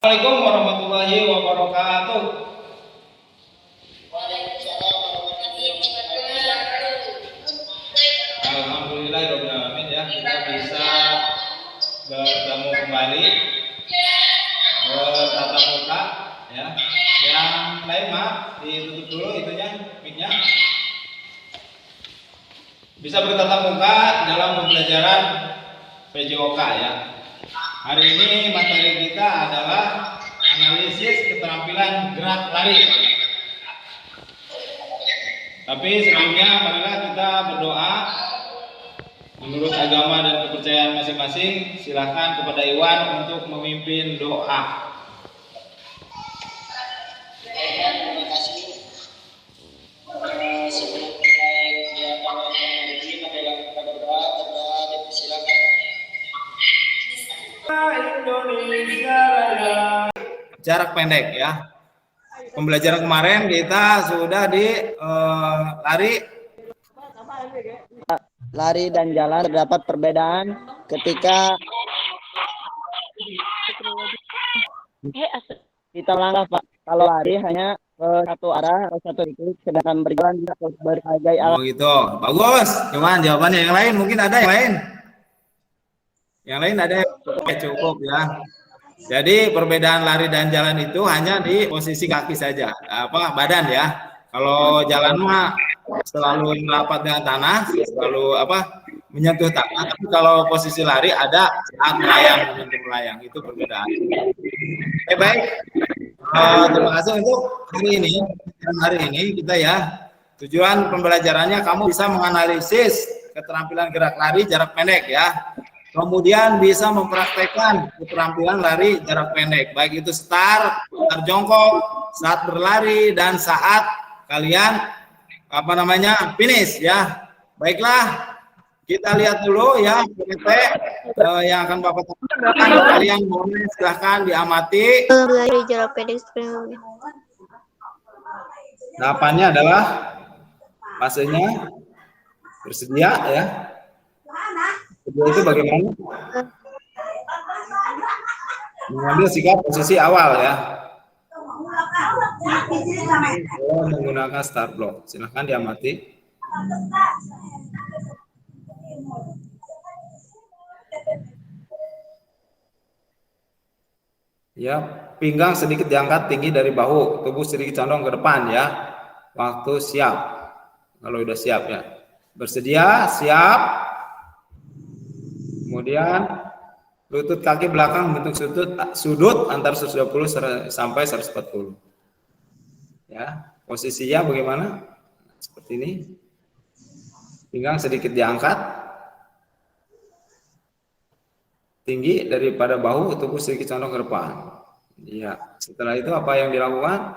Assalamualaikum warahmatullahi wabarakatuh. Alhamdulillah ya, kita bisa bertemu kembali bertatap muka ya. Yang lain maaf ditutup dulu itunya mic-nya. Bisa bertatap muka dalam pembelajaran PJOK ya. Hari ini materi kita adalah analisis keterampilan gerak lari. Tapi sebelumnya marilah kita berdoa. Menurut agama dan kepercayaan masing-masing, silakan kepada Iwan untuk memimpin doa. Terima kasih. Sebelum kita hari ini, marilah kita berdoa. Silakan. Indonesia Raya. Jarak pendek ya. Pembelajaran kemarin kita sudah di Lari dan jalan terdapat perbedaan ketika kita langkah, Pak. Kalau lari hanya ke satu arah atau satu titik, sedangkan berjalan ke berbagai arah. Oh gitu, bagus. Cuman jawabannya yang lain mungkin ada yang lain. Yang lain ada yang cukup ya. Jadi perbedaan lari dan jalan itu hanya di posisi kaki saja, badan ya. Kalau jalan mah selalu merapat dengan tanah, selalu menyentuh tanah. Tapi kalau posisi lari ada saat melayang, menyentuh melayang, itu perbedaan. Oke, baik. Terima kasih untuk hari ini kita ya. Tujuan pembelajarannya kamu bisa menganalisis keterampilan gerak lari jarak pendek ya. Kemudian bisa mempraktekkan keterampilan lari jarak pendek, baik itu start jongkok, saat berlari dan saat kalian finish ya. Baiklah, kita lihat dulu ya PT yang akan Bapak tanyakan. Kalian boleh silahkan diamati. Lari jarak pendek. Tahapannya adalah fasenya bersedia ya. Kedua itu bagaimana? Mengambil sikap posisi awal ya. Menggunakan start block. Silahkan diamati. Ya, pinggang sedikit diangkat tinggi dari bahu, tubuh sedikit condong ke depan ya. Waktu siap. Kalau udah siap ya. Bersedia, siap. Kemudian lutut kaki belakang membentuk sudut antara 120 sampai 140. Ya, posisinya bagaimana? Seperti ini. Pinggang sedikit diangkat. Tinggi daripada bahu, tubuh sedikit condong ke depan. Ya, setelah itu apa yang dilakukan?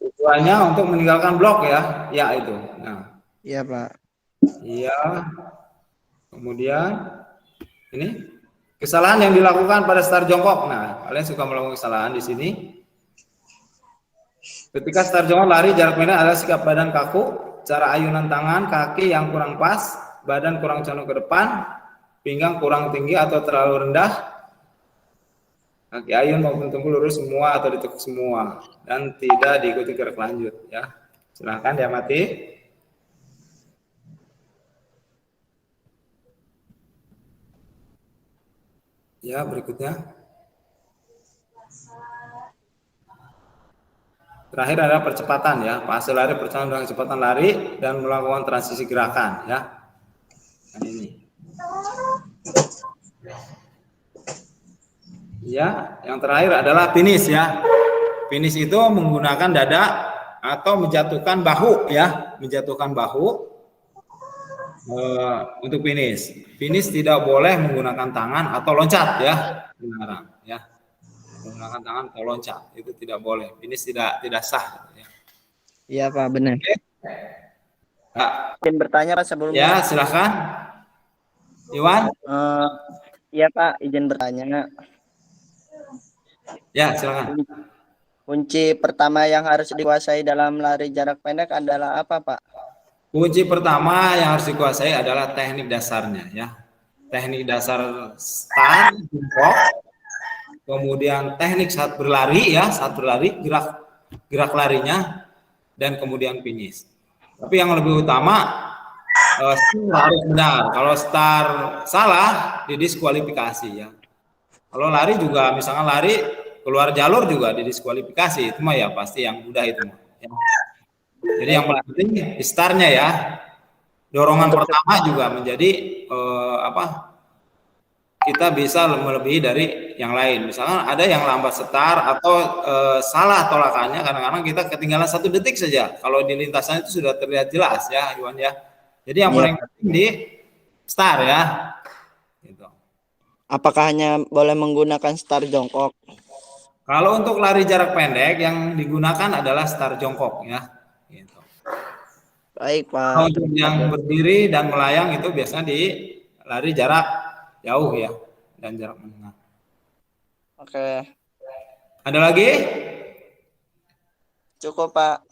Tujuannya untuk meninggalkan blok ya. Ya itu. Nah. Iya, Pak. Iya. Kemudian ini kesalahan yang dilakukan pada start jongkok. Nah, kalian suka melakukan kesalahan di sini. Ketika start jongkok lari jarak pendek adalah sikap badan kaku, cara ayunan tangan, kaki yang kurang pas, badan kurang condong ke depan, pinggang kurang tinggi atau terlalu rendah, kaki ayun maupun tubuh lurus semua atau ditekuk semua, dan tidak diikuti gerak lanjut. Ya, silahkan diamati. Ya, berikutnya. Terakhir adalah percepatan ya. Fase lari percepatan dengan kecepatan lari dan melakukan transisi gerakan ya. Nah, ini. Ya, yang terakhir adalah finish ya. Finish itu menggunakan dada atau menjatuhkan bahu ya, menjatuhkan bahu untuk finish. Finish tidak boleh menggunakan tangan atau loncat ya, dilarang ya. Menggunakan tangan atau loncat itu tidak boleh. Finish tidak sah ya. Iya, Pak, benar. Oke. Nah, Ingin bertanya, Pak, sebelumnya. ya, silakan. Iwan? Iya, Pak, izin bertanya. Ya, silakan. Kunci pertama yang harus dikuasai dalam lari jarak pendek adalah apa, Pak? Kunci pertama yang harus dikuasai adalah teknik dasarnya ya. Teknik dasar start, jongkok, kemudian teknik saat berlari ya, saat berlari, gerak larinya, dan kemudian finish. Tapi yang lebih utama harus benar. Kalau start salah, didiskualifikasi ya. Kalau lari juga, misalkan lari keluar jalur juga didiskualifikasi, itu mah ya pasti yang mudah itu mah. Ya. Jadi yang paling penting startnya ya. Dorongan pertama juga menjadi kita bisa melebihi dari yang lain. Misalkan ada yang lambat start atau salah tolakannya, kadang-kadang kita ketinggalan 1 detik saja. Kalau di lintasan itu sudah terlihat jelas ya, Iwan ya. Jadi yang paling penting di start ya. Gitu. Apakah hanya boleh menggunakan start jongkok? Kalau untuk lari jarak pendek yang digunakan adalah start jongkok ya. Gitu. Baik Pak. Untuk yang berdiri dan melayang itu biasanya di lari jarak jauh ya, dan jarak menengah. Oke. Ada lagi? Cukup Pak.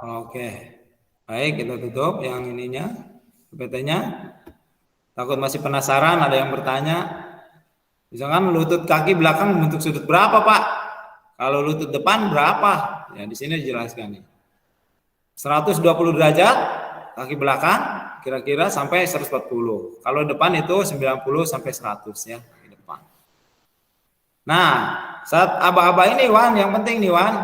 Oke. Baik, kita tutup yang ininya, PPT-nya. Takut masih penasaran, ada yang bertanya. Misalkan lutut kaki belakang membentuk sudut berapa, Pak? Kalau lutut depan berapa? Ya, di sini dijelaskan nih. 120 derajat kaki belakang kira-kira sampai 140. Kalau depan itu 90 sampai 100 ya di depan. Nah, saat aba-aba ini Wan, yang penting nih Wan.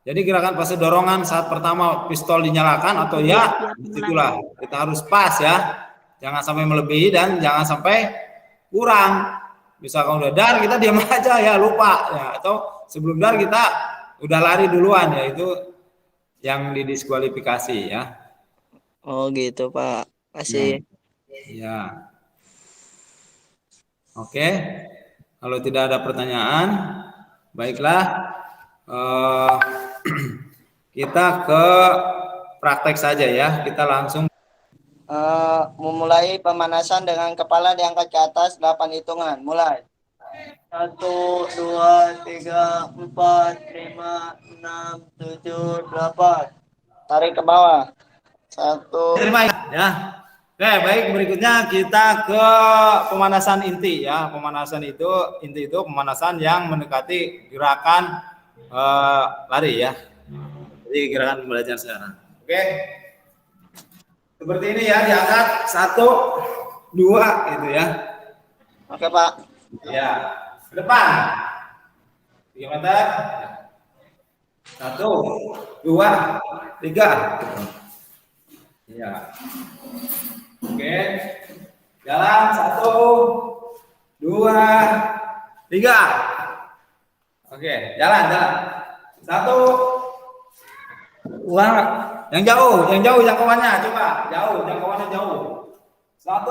Jadi gerakan fase dorongan saat pertama pistol dinyalakan atau ya, itulah kita harus pas ya. Jangan sampai melebihi dan jangan sampai kurang. Misalkan udah dar kita diam aja ya, lupa ya, atau sebelum dar kita udah lari duluan ya, itu yang didiskualifikasi ya. Oh gitu Pak. Kasih. Ya. Oke. Kalau tidak ada pertanyaan, baiklah. Kita ke praktek saja ya. Kita langsung Memulai pemanasan dengan kepala diangkat ke atas 8 hitungan. Mulai. 1, 2, 3, 4, 5, 6, 7, 8. Tarik ke bawah. 1. Terima ya. Oke, baik, berikutnya kita ke pemanasan inti ya. Pemanasan itu, inti itu pemanasan yang mendekati gerakan lari ya. Jadi gerakan belajar sekarang. Oke. Seperti ini ya, diangkat 1, 2 gitu ya. Oke Pak. Ya, ke depan. 3 meter. 1, 2, 3. Ya. Oke. Jalan 1, 2, 3. Oke, jalan. 1, 2. Yang jauh jangkauannya, coba. Jangkauannya jauh. 1,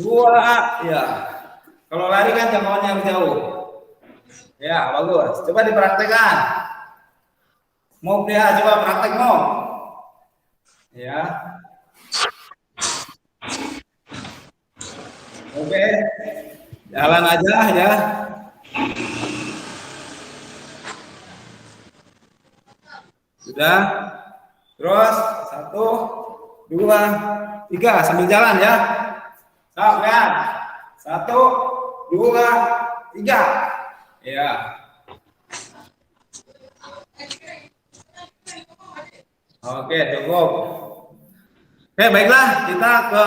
2, ya. Kalau lari kan jangkauannya harus jauh. Ya, bagus. Coba dipraktekkan. Mau ya, coba praktek mau. Ya. Oke. Jalan aja ya. Sudah. Terus 1, 2, 3 sambil jalan ya. Stop ya. 1, 2, 3. Ya. Oke, cukup. Oke, baiklah, kita ke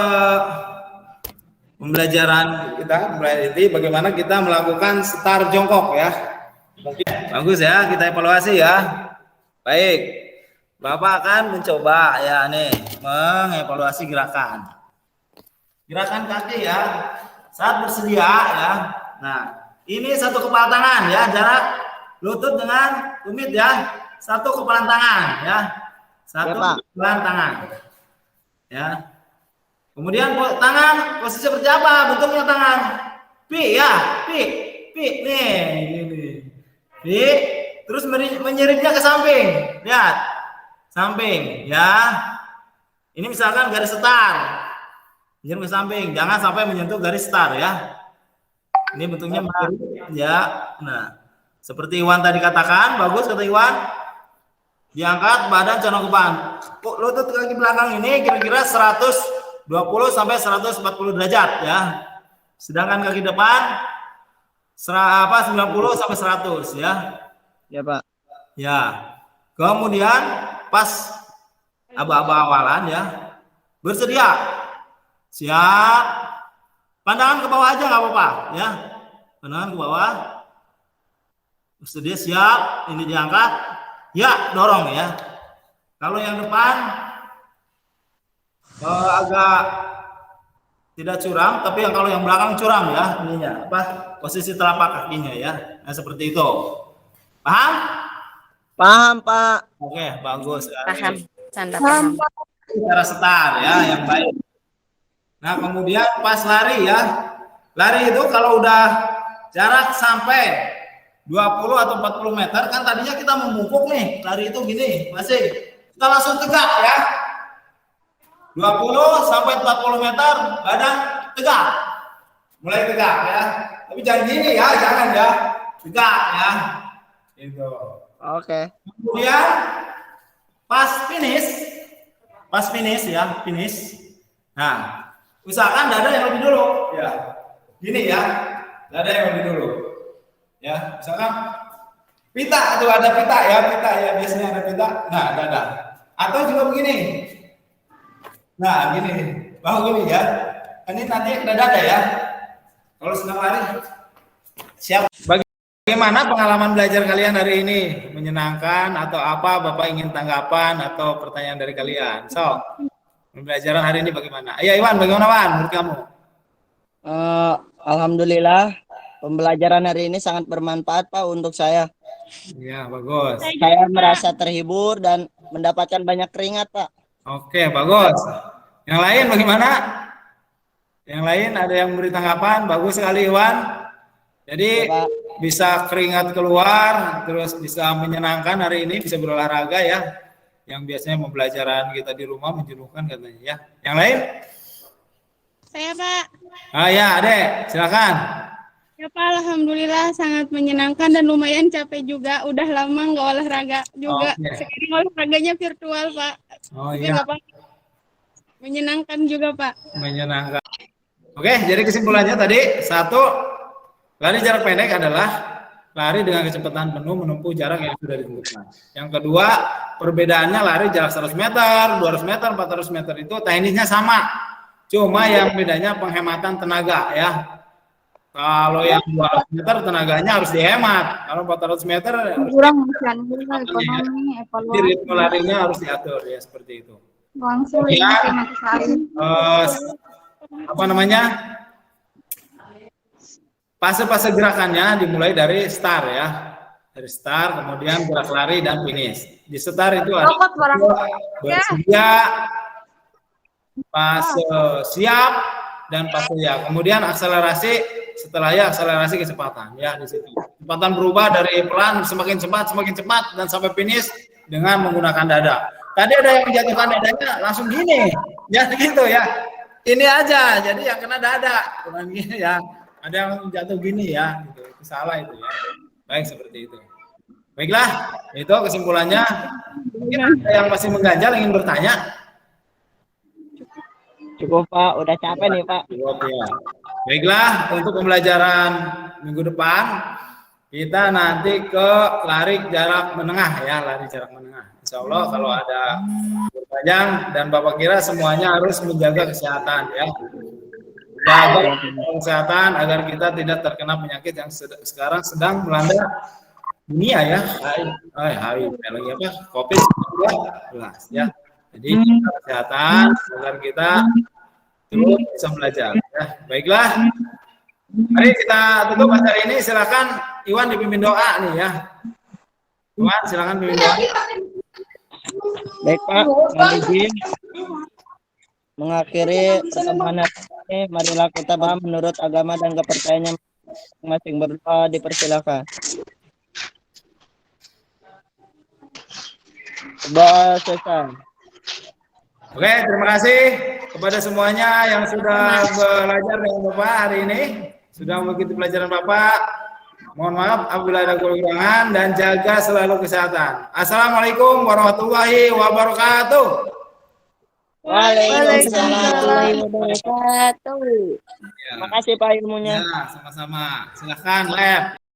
pembelajaran kita berarti bagaimana kita melakukan start jongkok ya. Mungkin bagus ya, kita evaluasi ya. Baik. Bapak akan mencoba ya nih mengevaluasi gerakan. Gerakan kaki ya. Saat bersedia ya. Nah, ini satu kepala tangan ya, jarak lutut dengan tumit ya. Satu kepalan tangan ya. Satu kepalan tangan. Ya. Kemudian tangan posisi seperti apa bentuknya tangan? Pi ya, pi nih, gini. Pi, terus menyiritnya ke samping. Lihat. Samping ya. Ini misalkan garis start. Menyirit ke samping, jangan sampai menyentuh garis start ya. Ini bentuknya ya. Nah, seperti Iwan tadi katakan, bagus kata Iwan. Diangkat badan condong ke depan. Lutut kaki belakang ini kira-kira 120 sampai 140 derajat ya. Sedangkan kaki depan 90 sampai 100 ya. Ya, Pak. Ya. Kemudian pas aba-aba awalan ya. Bersedia. Siap. Pandangan ke bawah aja nggak apa-apa ya. Pandangan ke bawah. Bersedia, siap. Ini diangkat. Ya, dorong ya. Kalau yang depan agak tidak curam, tapi kalau yang belakang curam ya, ininya apa? Posisi telapak kakinya ya. Nah, seperti itu. Paham? Paham, Pak. Oke, bagus. Paham. Canda paham. Cara setar ya, yang baik. Nah, kemudian pas lari ya. Lari itu kalau udah jarak sampai 20 atau 40 meter, kan tadinya kita memungkuk nih. Lari itu gini, masih. Kita langsung tegak ya. 20 sampai 40 meter, badan tegak. Mulai tegak ya. Tapi jangan gini ya, jangan ya. Tegak ya. Gitu. Oke. Kemudian pas finish ya, finish. Nah, usahakan dada yang lebih dulu ya. Gini ya. Dada yang lebih dulu. Ya, misalkan pita itu ada pita ya, biasanya ada pita. Nah, dada. Atau juga begini. Nah, gini. Bahu gini ya. Ini nanti kena dada ya. Kalau sedang lari. Siap. Bagaimana pengalaman belajar kalian hari ini? Menyenangkan atau apa? Bapak ingin tanggapan atau pertanyaan dari kalian. So, pembelajaran hari ini bagaimana? Ayo Iwan, bagaimana Wan menurut kamu? Alhamdulillah, pembelajaran hari ini sangat bermanfaat, Pak, untuk saya. Ya, bagus. Saya merasa terhibur dan mendapatkan banyak keringat, Pak. Oke, bagus. Yang lain bagaimana? Yang lain ada yang memberi tanggapan? Bagus sekali Iwan. Jadi Ya, Pak. bisa keringat keluar, terus bisa menyenangkan hari ini, bisa berolahraga ya. Yang biasanya pembelajaran kita di rumah menjenuhkan katanya ya. Yang lain? Saya, Pak. Ah ya, Adek, silakan. Ya, Pak. Alhamdulillah sangat menyenangkan dan lumayan capek juga. Udah lama nggak olahraga juga. Oke. Sekarang olahraganya virtual, Pak. Oh Tapi iya, nggak apa-apa. Menyenangkan juga, Pak. menyenangkan. Oke, jadi kesimpulannya tadi, satu, lari jarak pendek adalah lari dengan kecepatan penuh menempuh jarak yang sudah ditentukan. Yang kedua, perbedaannya lari jarak 100 meter, 200 meter, 400 meter itu teknisnya sama. Cuma yang bedanya penghematan tenaga ya. Kalau yang 200 meter tenaganya harus dihemat. Kalau 400 meter kurang ekonomi, jadi ritme larinya harus diatur ya seperti itu. langsung Ya, sekali. apa namanya? Fase-fase gerakannya dimulai dari start ya. Dari start, kemudian gerak lari dan finish. Di start itu ada Rokok barang. bersedia, fase siap, dan fase ya. Kemudian akselerasi, setelah ya akselerasi kecepatan ya di situ. Kecepatan berubah dari pelan semakin cepat dan sampai finish dengan menggunakan dada. Tadi ada yang menjatuhkan dadanya langsung gini, ya gitu ya. Ini aja, jadi yang kena dada, bukan gini ya. Ada yang jatuh gini ya, gitu. Itu salah itu ya. Baik seperti itu. Baiklah, itu kesimpulannya. Mungkin ada yang masih mengganjal ingin bertanya. Cukup, Pak. Udah capek nih, Pak. Cukup ya. Baiklah, untuk pembelajaran minggu depan kita nanti ke lari jarak menengah ya, lari jarak menengah. Insya Allah kalau ada berpanjang dan Bapak kira semuanya harus menjaga kesehatan ya. Jaga kesehatan agar kita tidak terkena penyakit yang sekarang sedang melanda dunia ya. HIV lagi apa? COVID-19 ya. Jadi kesehatan agar kita terus bisa belajar ya. Baiklah. Mari kita tutup acara ini. Silakan Iwan dipimpin doa nih ya. Iwan silakan pimpin doa. Baik, Pak. Mohon izin mengakhiri pertemuan ini. Marilah kita paham menurut agama dan kepercayaannya masing-masing. Berdoa, dipersilakan. Doa selesai. Oke, terima kasih kepada semuanya yang sudah belajar dengan Bapak hari ini, sudah mengikuti pelajaran Bapak. Mohon maaf apabila ada kekurangan dan jaga selalu kesehatan. Assalamualaikum warahmatullahi wabarakatuh. Waalaikumsalam warahmatullahi Waalaikumsalam. wabarakatuh. Ya. Terima kasih Pak ilmunya. Ya, sama-sama. Silakan, Lab.